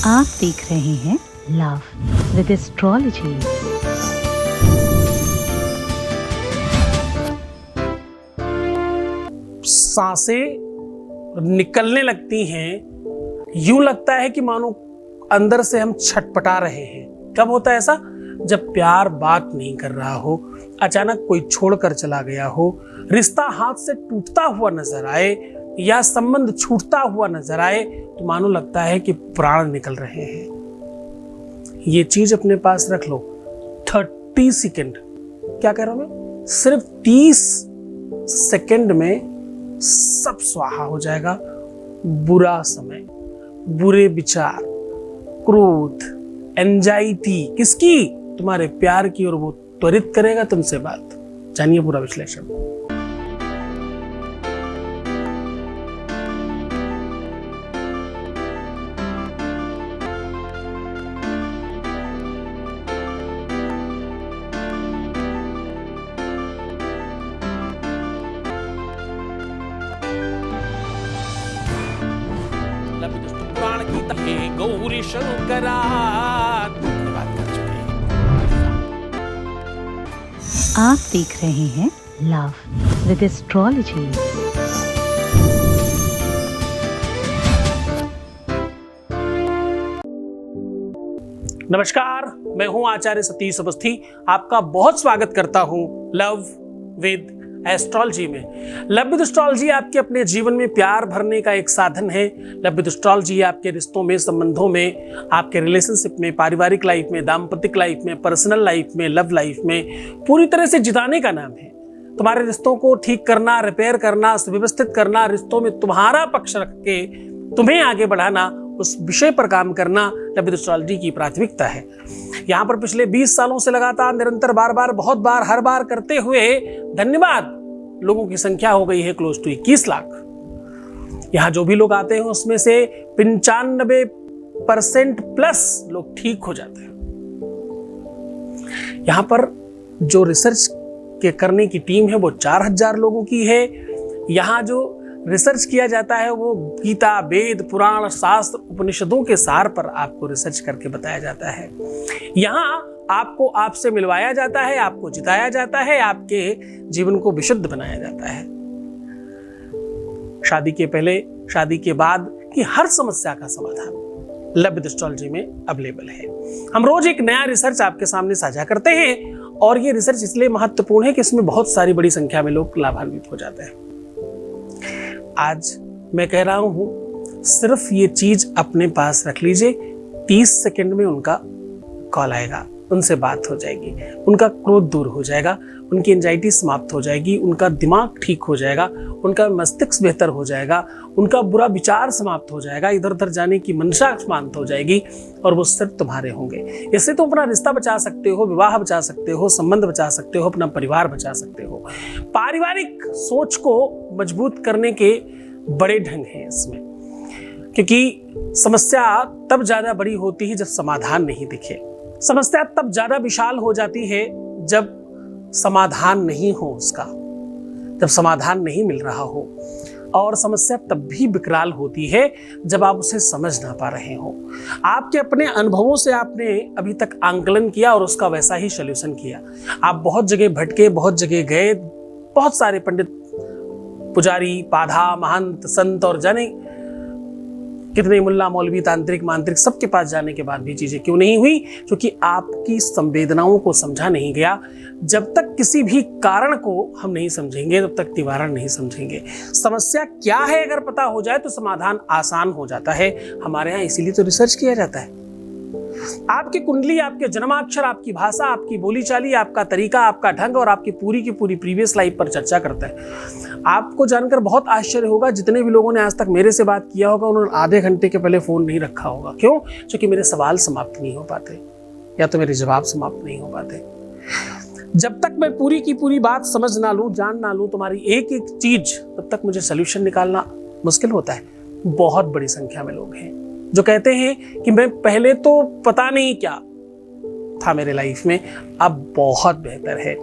आप देख रहे हैं लव विद एस्ट्रोलॉजी। सांसें निकलने लगती हैं, यूं लगता है कि मानो अंदर से हम छटपटा रहे हैं। कब होता है ऐसा? जब प्यार बात नहीं कर रहा हो, अचानक कोई छोड़कर चला गया हो, रिश्ता हाथ से टूटता हुआ नजर आए या संबंध छूटता हुआ नजर आए तो मानो लगता है कि प्राण निकल रहे हैं। ये चीज अपने पास रख लो। 30 सेकेंड, क्या कह रहा हूं मैं? सिर्फ 30 सेकेंड में सब स्वाहा हो जाएगा। बुरा समय, बुरे विचार, क्रोध, एंजाइटी, किसकी? तुम्हारे प्यार की, और वो त्वरित करेगा तुमसे बात। जानिए पूरा विश्लेषण। पुराण की तहे गौरी शंकरा बात कर चुके हैं। आप देख रहे हैं लव विद एस्ट्रोलॉजी। नमस्कार, मैं हूं आचार्य सतीश अवस्थी। आपका बहुत स्वागत करता हूं लव विद एस्ट्रोलॉजी में। लव विद एस्ट्रोलॉजी आपके अपने जीवन में प्यार भरने का एक साधन है। लव विद एस्ट्रोलॉजी आपके रिश्तों में, संबंधों में, आपके रिलेशनशिप में, पारिवारिक लाइफ में, दाम्पतिक लाइफ में, पर्सनल लाइफ में, लव लाइफ में पूरी तरह से जिताने का नाम है। तुम्हारे रिश्तों को ठीक करना, रिपेयर करना, सुव्यवस्थित करना, रिश्तों में तुम्हारा पक्ष रख के तुम्हें आगे बढ़ाना, उस विषय पर काम करना लव विद एस्ट्रोलॉजी की प्राथमिकता है। यहाँ पर पिछले 20 सालों से लगातार निरंतर बार बार बहुत बार हर बार करते हुए धन्यवाद लोगों की संख्या हो गई है क्लोज टू 21 लाख। यहाँ जो भी लोग आते हैं उसमें से 95% प्लस लोग ठीक हो जाते हैं। यहाँ पर जो रिसर्च के करने की टीम है वो 4000 लोगों की है। यहाँ जो रिसर्च किया जाता है वो गीता, वेद, पुराण, शास्त्र, उपनिषदों के सार पर आपको रिसर्च करके बताया जाता है। यहाँ आपको आपसे मिलवाया जाता है, आपको जिताया जाता है, आपके जीवन को विशुद्ध बनाया जाता है। शादी के पहले, शादी के बाद की हर समस्या का समाधान लव विद एस्ट्रोलॉजी में अवेलेबल है। हम रोज एक नया रिसर्च आपके सामने साझा करते हैं और ये रिसर्च इसलिए महत्वपूर्ण है कि इसमें बहुत सारी बड़ी संख्या में लोग लाभान्वित हो जाते हैं। आज मैं कह रहा हूं, सिर्फ ये चीज अपने पास रख लीजिए। 30 सेकंड में उनका कॉल आएगा, उनसे बात हो जाएगी, उनका क्रोध दूर हो जाएगा, उनकी एंजाइटी समाप्त हो जाएगी, उनका दिमाग ठीक हो जाएगा, उनका मस्तिष्क बेहतर हो जाएगा, उनका बुरा विचार समाप्त हो जाएगा, इधर उधर जाने की मंशा शांत हो जाएगी और वो सिर्फ तुम्हारे होंगे। इससे तुम अपना रिश्ता बचा सकते हो, विवाह बचा सकते हो, संबंध बचा सकते हो, अपना परिवार बचा सकते हो। पारिवारिक सोच को मजबूत करने के बड़े ढंग हैं इसमें, क्योंकि समस्या तब ज्यादा बड़ी होती है जब समाधान नहीं दिखे। समस्या तब ज्यादा विशाल हो जाती है जब समाधान नहीं हो उसका, जब समाधान नहीं मिल रहा हो। और समस्या तब भी विकराल होती है जब आप उसे समझ ना पा रहे हो। आपके अपने अनुभवों से आपने अभी तक आंकलन किया और उसका वैसा ही सॉल्यूशन किया। आप बहुत जगह भटके, बहुत जगह गए, बहुत सारे पंडित, पुजारी, पाधा, महंत, संत और जाने कितने मुल्ला, मौलवी, तांत्रिक, मांत्रिक, सबके पास जाने के बाद भी चीजें क्यों नहीं हुई? क्योंकि आपकी संवेदनाओं को समझा नहीं गया। जब तक किसी भी कारण को हम नहीं समझेंगे तब तक निवारण नहीं समझेंगे। समस्या क्या है अगर पता हो जाए तो समाधान आसान हो जाता है। हमारे यहाँ इसीलिए तो रिसर्च किया जाता है। आपकी कुंडली, आपके जन्माक्षर, आपकी भाषा, आपकी बोलीचाली, आपका तरीका, आपका ढंग और आपकी पूरी की पूरी प्रीवियस लाइफ पर चर्चा करता है। आपको जानकर बहुत आश्चर्य होगा, जितने भी लोगों ने आज तक मेरे से बात किया होगा उन्होंने आधे घंटे के पहले फोन नहीं रखा होगा। क्यों? क्योंकि मेरे सवाल समाप्त नहीं हो पाते या तो मेरे जवाब समाप्त नहीं हो पाते। जब तक मैं पूरी की पूरी बात समझ ना लूं, जान ना लूं तुम्हारी एक एक चीज, तब तक मुझे सोल्यूशन निकालना मुश्किल होता है। बहुत बड़ी संख्या में लोग हैं जो कहते हैं कि मैं पहले तो पता नहीं क्या था मेरे लाइफ में, अब बहुत बेहतर है।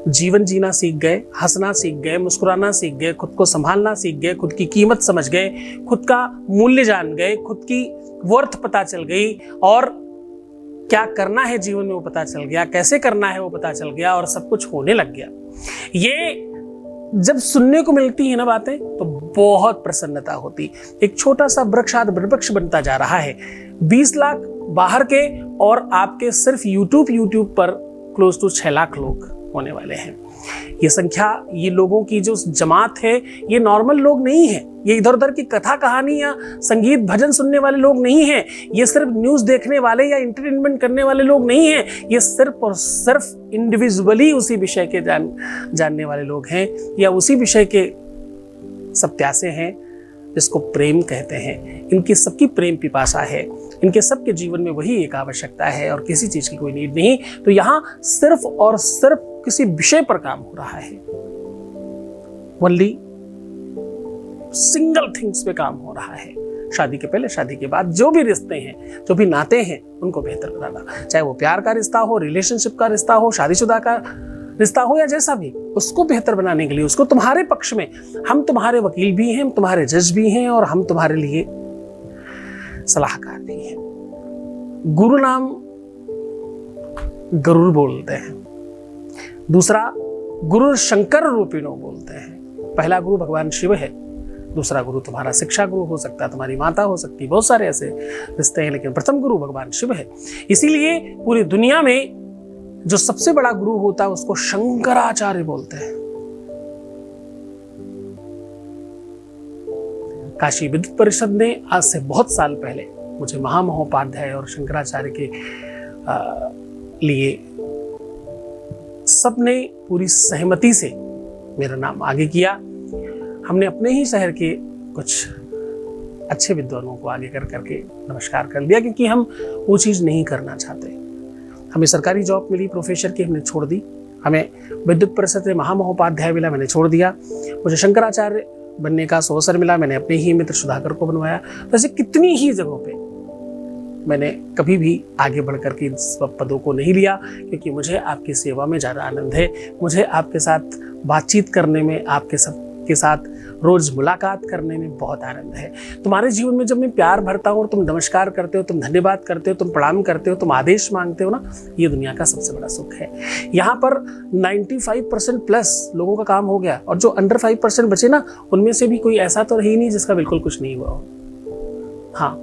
जीवन जीना सीख गए, हंसना सीख गए, मुस्कुराना सीख गए, खुद को संभालना सीख गए, खुद की कीमत समझ गए, खुद का मूल्य जान गए, खुद की वर्थ पता चल गई, और क्या करना है जीवन में वो पता चल गया, कैसे करना है वो पता चल गया, और सब कुछ होने लग गया। ये जब सुनने को मिलती है ना बातें, तो बहुत प्रसन्नता होती। एक छोटा सा वृक्ष आज वृक्ष बनता जा रहा है। 20 लाख बाहर के और आपके सिर्फ यूट्यूब पर क्लोज टू 6 लाख लोग होने वाले हैं। ये संख्या, ये लोगों की जो जमात है, ये नॉर्मल लोग नहीं है। ये इधर उधर की कथा कहानी या संगीत भजन सुनने वाले लोग नहीं हैं। ये सिर्फ न्यूज़ देखने वाले या एंटरटेनमेंट करने वाले लोग नहीं हैं। ये सिर्फ और सिर्फ इंडिविजुअली उसी विषय के जानने वाले लोग हैं, या उसी विषय के सत्यासे हैं जिसको प्रेम कहते हैं। इनकी सबकी प्रेम पिपासा है, इनके सबके जीवन में वही एक आवश्यकता है और किसी चीज की कोई नीड नहीं। तो यहाँ सिर्फ और सिर्फ किसी विषय पर काम हो रहा है, ओनली सिंगल थिंग्स पे काम हो रहा है। शादी के पहले, शादी के बाद जो भी रिश्ते हैं, जो भी नाते हैं, उनको बेहतर बनाना। चाहे वो प्यार का रिश्ता हो, रिलेशनशिप का रिश्ता हो, शादीशुदा का रिश्ता हो, या जैसा भी, उसको बेहतर बनाने के लिए, उसको तुम्हारे पक्ष में, हम तुम्हारे वकील भी हैं, हम तुम्हारे जज भी हैं, और हम तुम्हारे लिए सलाहकार भी हैं। गुरु नाम गरुड़ बोलते हैं, दूसरा गुरु शंकर रूपिणो बोलते हैं। पहला गुरु भगवान शिव है, दूसरा गुरु तुम्हारा शिक्षा गुरु हो सकता है, तुम्हारी माता हो सकती है, बहुत सारे ऐसे रिश्ते हैं, लेकिन प्रथम गुरु भगवान शिव है। इसीलिए पूरी दुनिया में जो सबसे बड़ा गुरु होता है उसको शंकराचार्य बोलते हैं। काशी विद्युत परिषद ने आज से बहुत साल पहले मुझे महामहोपाध्याय और शंकराचार्य के लिए सबने पूरी सहमति से मेरा नाम आगे किया। हमने अपने ही शहर के कुछ अच्छे विद्वानों को आगे कर करके नमस्कार कर दिया, क्योंकि हम वो चीज़ नहीं करना चाहते। हमें सरकारी जॉब मिली प्रोफेसर की, हमने छोड़ दी। हमें विद्युत परिषद से महामहोपाध्याय मिला, मैंने छोड़ दिया। मुझे शंकराचार्य बनने का अवसर मिला, मैंने अपने ही मित्र सुधाकर को बनवाया। तो ऐसे कितनी ही जगहों पे मैंने कभी भी आगे बढ़ करके इन पदों को नहीं लिया, क्योंकि मुझे आपकी सेवा में ज़्यादा आनंद है। मुझे आपके साथ बातचीत करने में, आपके सबके साथ रोज मुलाकात करने में बहुत आनंद है। तुम्हारे जीवन में जब मैं प्यार भरता हूँ और तुम नमस्कार करते हो, तुम धन्यवाद करते हो, तुम प्रणाम करते हो, तुम आदेश मांगते हो ना, ये दुनिया का सबसे बड़ा सुख है। यहाँ पर 95% प्लस लोगों का काम हो गया, और जो अंडर 5% बचे ना, उनमें से भी कोई ऐसा तो है ही नहीं जिसका बिल्कुल कुछ नहीं हुआ हो। हाँ,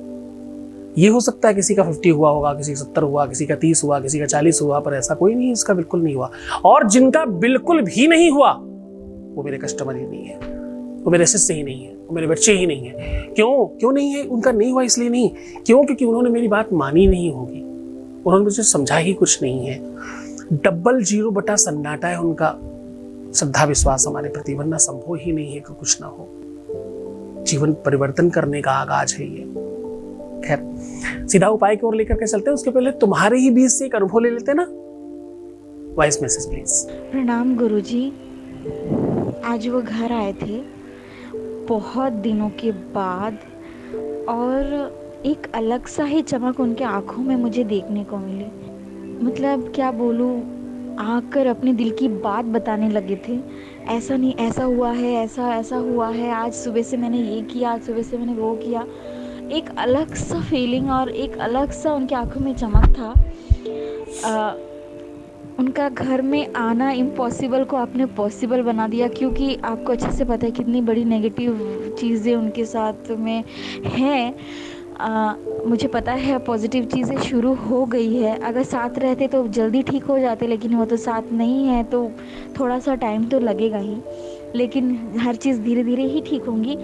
ये हो सकता है किसी का 50 हुआ होगा, किसी का 70 हुआ, किसी का 30 हुआ, किसी का 40 हुआ, पर ऐसा कोई नहीं जिसका बिल्कुल नहीं हुआ। और जिनका बिल्कुल भी नहीं हुआ वो मेरे कस्टमर ही नहीं है, वो मेरे शिष्य ही नहीं है, वो मेरे बच्चे ही नहीं है। क्यों नहीं है? उनका नहीं हुआ इसलिए नहीं, क्योंकि उन्होंने मेरी बात मानी नहीं होगी, उन्होंने मुझे समझा ही कुछ नहीं है। 00 बटा सन्नाटा है उनका श्रद्धा विश्वास हमारे प्रति, वरना संभव ही नहीं है कि कुछ ना हो। जीवन परिवर्तन करने का आगाज है ये। खैर, सीधा उपाय की ओर लेकर के चलते हैं। उसके पहले तुम्हारे ही बीच से एक अनुभव ले लेते हैं ना। Voice message please. प्रणाम गुरुजी। आज वो घर आए थे बहुत दिनों के बाद, और एक अलग सा ही चमक उनके आंखों में मुझे देखने को मिली। मतलब क्या बोलूँ, आकर अपने दिल की बात बताने लगे थे। ऐसा नहीं, ऐसा हुआ है, ऐसा हुआ है, आज सुबह से मैंने ये किया, आज सुबह से मैंने वो किया। एक अलग सा फीलिंग और एक अलग सा उनके आंखों में चमक था। उनका घर में आना इम्पॉसिबल को आपने पॉसिबल बना दिया, क्योंकि आपको अच्छे से पता है कितनी बड़ी नेगेटिव चीज़ें उनके साथ में हैं। मुझे पता है पॉजिटिव चीज़ें शुरू हो गई है। अगर साथ रहते तो जल्दी ठीक हो जाते, लेकिन वो तो साथ नहीं है, तो थोड़ा सा टाइम तो लगेगा ही, लेकिन हर चीज़ धीरे धीरे ही ठीक होंगी।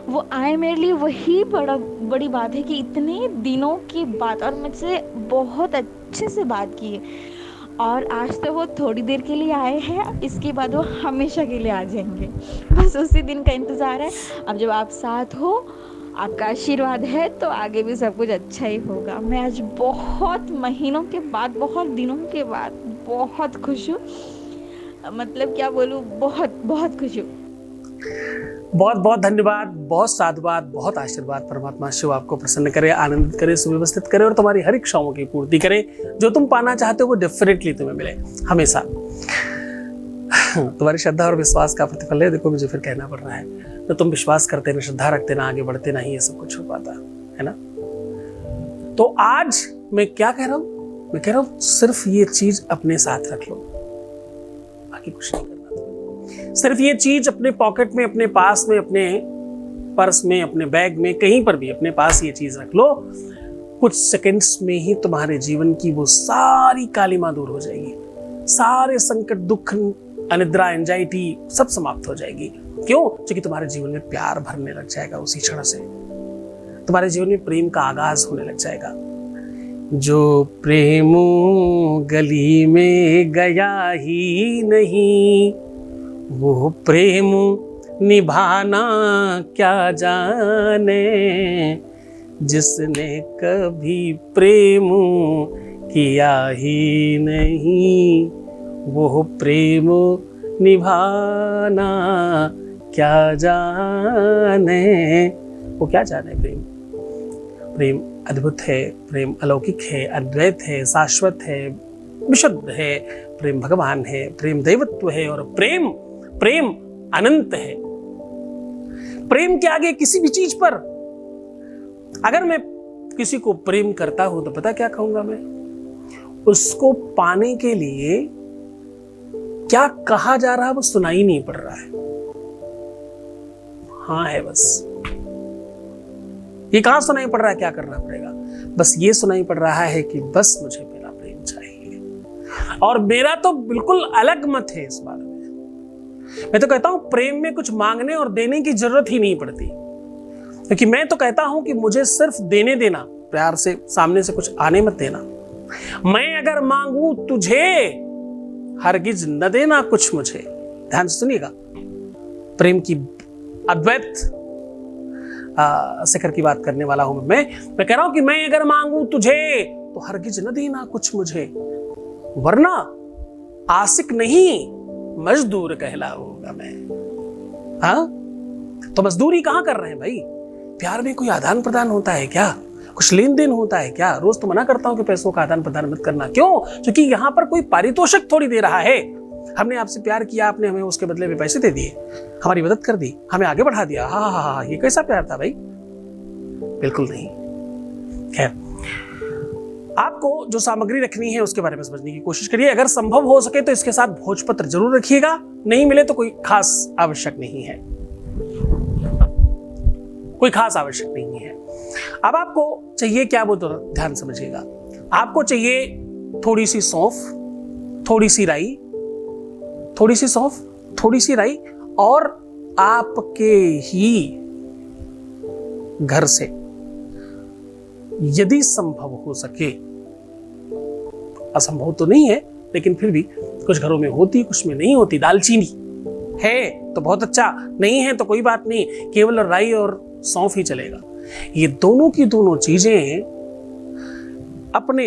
वो आए मेरे लिए वही बड़ी बात है कि इतने दिनों की बात, और मुझसे बहुत अच्छे से बात की है। और आज तो वो थोड़ी देर के लिए आए हैं, इसके बाद वो हमेशा के लिए आ जाएंगे। बस उसी दिन का इंतज़ार है। अब जब आप साथ हो, आपका आशीर्वाद है, तो आगे भी सब कुछ अच्छा ही होगा। मैं आज बहुत महीनों के बाद, बहुत दिनों के बाद बहुत खुश हूँ। मतलब क्या बोलूँ, बहुत बहुत खुश हूँ। बहुत बहुत धन्यवाद, बहुत साधुवाद, बहुत आशीर्वाद। परमात्मा शिव आपको प्रसन्न करे, आनंदित करे, सुव्यवस्थित करे, और तुम्हारी हर इच्छाओं की पूर्ति करे। जो तुम पाना चाहते हो वो डेफिनेटली तुम्हें मिले हमेशा। तुम्हारी श्रद्धा और विश्वास का प्रतिफल है। देखो मुझे फिर कहना पड़ रहा है, तो तुम विश्वास करते ना, श्रद्धा रखते ना, आगे बढ़ते ना, ही ये सब कुछ हो पाता है ना। तो आज मैं क्या कह रहा हूं, मैं कह रहा हूं सिर्फ ये चीज अपने साथ रख लो, बाकी कुछ नहीं करना। सिर्फ ये चीज अपने पॉकेट में, अपने पास में, अपने पर्स में, अपने बैग में, कहीं पर भी अपने पास ये चीज रख लो। कुछ सेकंड्स में ही तुम्हारे जीवन की वो सारी कालिमा दूर हो जाएगी, सारे संकट, दुख, अनिद्रा, एंजाइटी सब समाप्त हो जाएगी। क्यों? क्योंकि तुम्हारे जीवन में प्यार भरने लग जाएगा। उसी क्षण से तुम्हारे जीवन में प्रेम का आगाज होने लग जाएगा। जो प्रेम गली में गया ही नहीं, वो प्रेम निभाना क्या जाने। जिसने कभी प्रेम किया ही नहीं, वो प्रेम निभाना क्या जाने। वो क्या जाने प्रेम? प्रेम अद्भुत है, प्रेम अलौकिक है, अद्वैत है, शाश्वत है, विशुद्ध है। प्रेम भगवान है, प्रेम दैवत्व है, और प्रेम प्रेम अनंत है। प्रेम के आगे किसी भी चीज पर अगर मैं किसी को प्रेम करता हूं तो पता क्या कहूंगा मैं? उसको पाने के लिए क्या कहा जा रहा है वो सुनाई नहीं पड़ रहा है। हाँ है बस, ये कहां सुनाई पड़ रहा है, क्या करना पड़ेगा? बस ये सुनाई पड़ रहा है कि बस मुझे मेरा प्रेम चाहिए। और मेरा तो बिल्कुल अलग मत है इस बारे में। मैं तो कहता हूं प्रेम में कुछ मांगने और देने की जरूरत ही नहीं पड़ती, क्योंकि मैं तो कहता हूं कि मुझे सिर्फ देने देना, प्यार से, सामने से कुछ आने मत देना। मैं अगर मांगू तुझे, हरगिज न देना कुछ मुझे। ध्यान से सुनिएगा, प्रेम की अद्वैत शिखर की बात करने वाला हूं मैं कह रहा हूं कि मैं अगर मांगू तुझे तो हरगिज न देना कुछ मुझे, वरना आशिक नहीं मजदूर कहलाऊंगा मैं। हाँ, तो मजदूरी कहां कर रहे हैं भाई? प्यार में कोई आदान प्रदान होता है क्या? कुछ लेन देन होता है क्या? रोज तो मना करता हूं कि पैसों का आदान प्रदान मत करना। क्यों? क्योंकि यहां पर कोई पारितोषिक थोड़ी दे रहा है। हमने आपसे प्यार किया, आपने हमें उसके बदले में पैसे दे दिए, हमारी मदद कर दी, हमें आगे बढ़ा दिया। हाँ, ये कैसा प्यार था भाई? बिल्कुल नहीं। खैर, आपको जो सामग्री रखनी है उसके बारे में समझने की कोशिश करिए। अगर संभव हो सके तो इसके साथ भोजपत्र जरूर रखिएगा। नहीं मिले तो कोई खास आवश्यक नहीं है, कोई खास आवश्यक नहीं है। अब आपको चाहिए क्या, वो तो ध्यान समझिएगा। आपको चाहिए थोड़ी सी सौंफ, थोड़ी सी राई, थोड़ी सी सौंफ, थोड़ी सी राई, और आपके ही घर से यदि संभव हो सके, असंभव तो नहीं है लेकिन फिर भी कुछ घरों में होती, कुछ में नहीं होती, दालचीनी है तो बहुत अच्छा, नहीं है तो कोई बात नहीं, केवल राई और सौंफ ही चलेगा। ये दोनों की दोनों चीजें अपने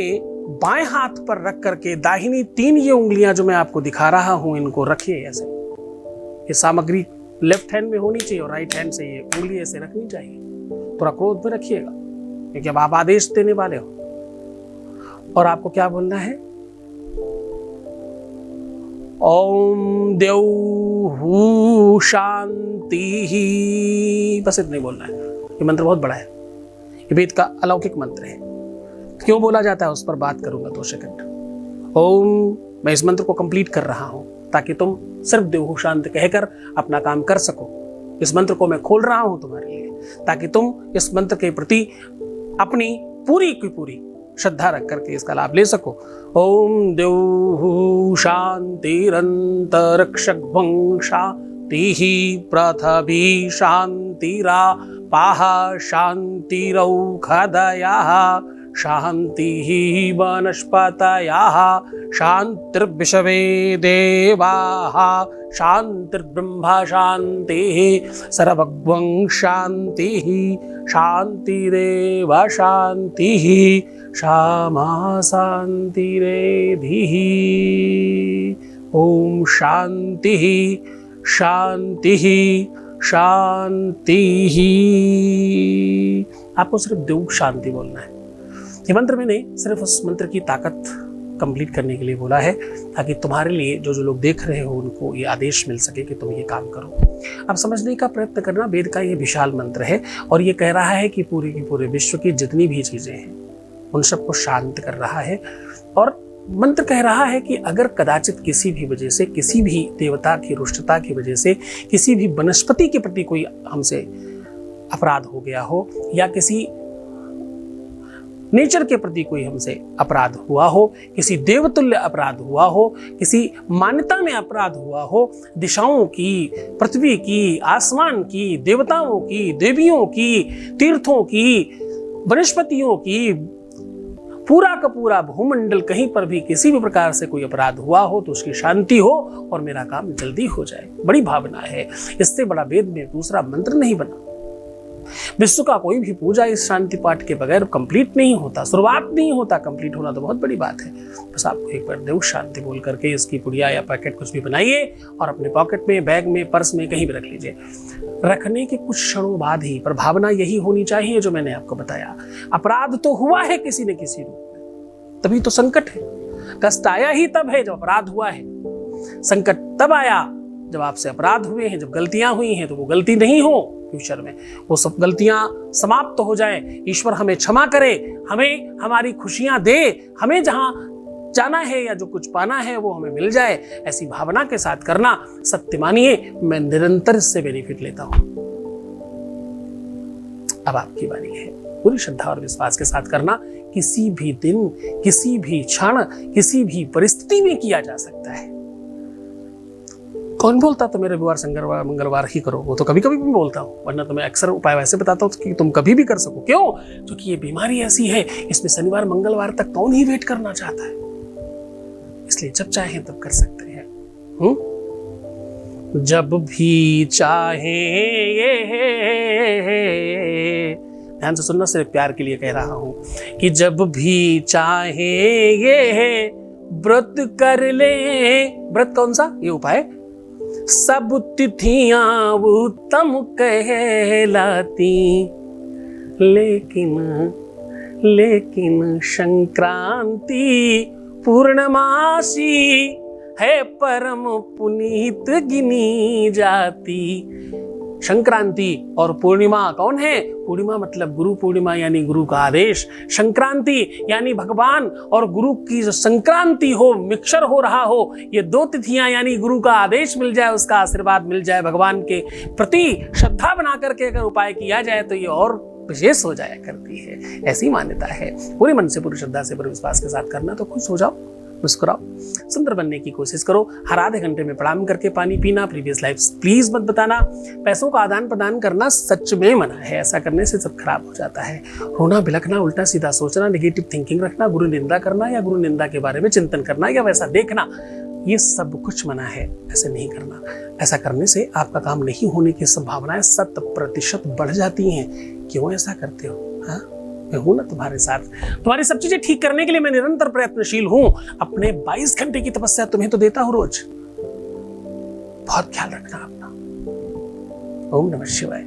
बाएं हाथ पर रख करके, दाहिनी 3 ये उंगलियां जो मैं आपको दिखा रहा हूं, इनको रखिए ऐसे। ये सामग्री लेफ्ट हैंड में होनी चाहिए और राइट हैंड से ये उंगली ऐसे रखनी चाहिए। थोड़ा क्रोध में रखिएगा, क्योंकि अब आप आदेश देने वाले हो। और आपको क्या बोलना है? ओम द्यौः शांति, बस इतना ही बोलना है। ये मंत्र बहुत बड़ा है, ये वेद का अलौकिक मंत्र है। क्यों बोला जाता है उस पर बात करूंगा 2 सेकंड। ओम, मैं इस मंत्र को कंप्लीट कर रहा हूं ताकि तुम सिर्फ द्यौः शांति कहकर अपना काम कर सको। इस मंत्र को मैं खोल रहा हूं तुम्हारे लिए, ताकि तुम इस मंत्र के प्रति अपनी पूरी की पूरी श्रद्धा रख करके इसका लाभ ले सको। ओम द्यौः शांतिरन्तरिक्षं शान्तिः पृथिवी शान्तिरापाः शान्तिरौषधयः शान्तिः वनस्पतयः शान्तिर्विश्वे देवाः शान्तिर्ब्रह्म शान्तिः सर्वगं शान्तिः शान्तिरेव शान्तिः क्षमा शान्तिरेधिः। ओम शान्तिः शान्तिः शान्तिः। आपको सिर्फ द्यौः शांति बोलना है। ये मंत्र मैंने सिर्फ उस मंत्र की ताकत कंप्लीट करने के लिए बोला है, ताकि तुम्हारे लिए जो जो लोग देख रहे हो उनको ये आदेश मिल सके कि तुम ये काम करो। अब समझने का प्रयत्न करना, वेद का ये विशाल मंत्र है और ये कह रहा है कि पूरे की पूरे विश्व की जितनी भी चीजें हैं उन सबको शांत कर रहा है। और मंत्र कह रहा है कि अगर कदाचित किसी भी वजह से, किसी भी देवता की रुष्टता की वजह से, किसी भी वनस्पति के प्रति कोई हमसे अपराध हो गया हो, या किसी नेचर के प्रति कोई हमसे अपराध हुआ हो, किसी देवतुल्य अपराध हुआ हो, किसी मान्यता में अपराध हुआ हो, दिशाओं की, पृथ्वी की, आसमान की, देवताओं की, देवियों की, तीर्थों की, वनस्पतियों की, पूरा का पूरा भूमंडल, कहीं पर भी किसी भी प्रकार से कोई अपराध हुआ हो तो उसकी शांति हो और मेरा काम जल्दी हो जाए। बड़ी भावना है, इससे बड़ा वेद में दूसरा मंत्र नहीं बना। विश्व का कोई भी पूजा इस शांति पाठ के बगैर कंप्लीट नहीं होता, शुरुआत नहीं होता, कंप्लीट होना तो बहुत बड़ी बात है। बस आपको एक बार देव शांति बोल करके इसकी पुड़िया या पैकेट कुछ भी बनाइए और अपने पॉकेट में, बैग में, पर्स में, कहीं भी रख लीजिए। रखने के कुछ क्षणों बाद ही पर भावना यही होनी चाहिए जो मैंने आपको बताया। अपराध तो हुआ है किसी न किसी रूप में, तभी तो संकट है। कष्ट आया ही तब है जब अपराध हुआ है। संकट तब आया जब आपसे अपराध हुए हैं, जब गलतियां हुई हैं, तो वो गलती नहीं हो फ्यूचर में, वो सब गलतियां समाप्त हो जाएं। ईश्वर हमें क्षमा करे, हमें हमारी खुशियां दे, हमें जहां जाना है या जो कुछ पाना है वो हमें मिल जाए, ऐसी भावना के साथ करना। सत्य मानिए, मैं निरंतर इससे बेनिफिट लेता हूं। अब आपकी बारी है। पूरी श्रद्धा और विश्वास के साथ करना। किसी भी दिन, किसी भी क्षण, किसी भी परिस्थिति में किया जा सकता है। कौन बोलता तो मेरे रविवार, शनिवार, मंगलवार ही करो, वो तो कभी कभी भी बोलता हूँ, वरना तो मैं अक्सर उपाय वैसे बताता हूँ कि तुम कभी भी कर सको। क्यों? क्योंकि ये बीमारी ऐसी है, इसमें शनिवार मंगलवार तक कौन ही वेट करना चाहता है। इसलिए जब चाहे तब कर सकते हैं। जब भी चाहे, ध्यान से सुनना, सिर्फ प्यार के लिए कह रहा हूं कि जब भी चाहे ये व्रत कर ले। व्रत कौन सा? ये उपाय। सब तिथियां उत्तम कहलाती, लेकिन संक्रांति पूर्णमासी है परम पुनीत गिनी जाती। संक्रांति और पूर्णिमा कौन है? पूर्णिमा मतलब गुरु पूर्णिमा, यानी गुरु का आदेश। संक्रांति यानी भगवान और गुरु की जो संक्रांति हो, मिक्सचर हो रहा हो, ये दो तिथियां, यानी गुरु का आदेश मिल जाए, उसका आशीर्वाद मिल जाए, भगवान के प्रति श्रद्धा बना करके अगर उपाय किया जाए तो ये और विशेष हो जाया करती है। ऐसी मान्यता है। पूरे मन से, पूरी श्रद्धा से, पूरे विश्वास के साथ करना। तो खुश हो जाओ, मुस्कुराओ, सुंदर बनने की कोशिश करो। हर आधे घंटे में प्रणाम करके पानी पीना, प्रीवियस लाइफ प्लीज मत बताना। पैसों का आदान प्रदान करना सच में मना है, ऐसा करने से सब खराब हो जाता है। रोना, बिलखना, उल्टा सीधा सोचना, नेगेटिव थिंकिंग रखना, गुरु निंदा करना या गुरु निंदा के बारे में चिंतन करना या वैसा देखना, ये सब कुछ मना है। ऐसे नहीं करना। ऐसा करने से आपका काम नहीं होने की संभावनाएं 100% बढ़ जाती हैं। क्यों ऐसा करते हो? हाँ, मैं हूं ना तुम्हारे साथ। तुम्हारी सब चीजें ठीक करने के लिए मैं निरंतर प्रयत्नशील हूं। अपने 22 घंटे की तपस्या तुम्हें तो देता हूं रोज। बहुत ख्याल रखना अपना। ओम नमः शिवाय।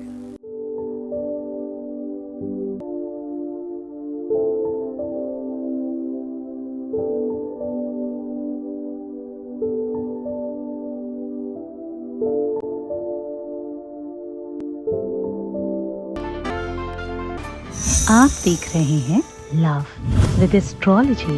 आप देख रहे हैं लव विद एस्ट्रोलॉजी।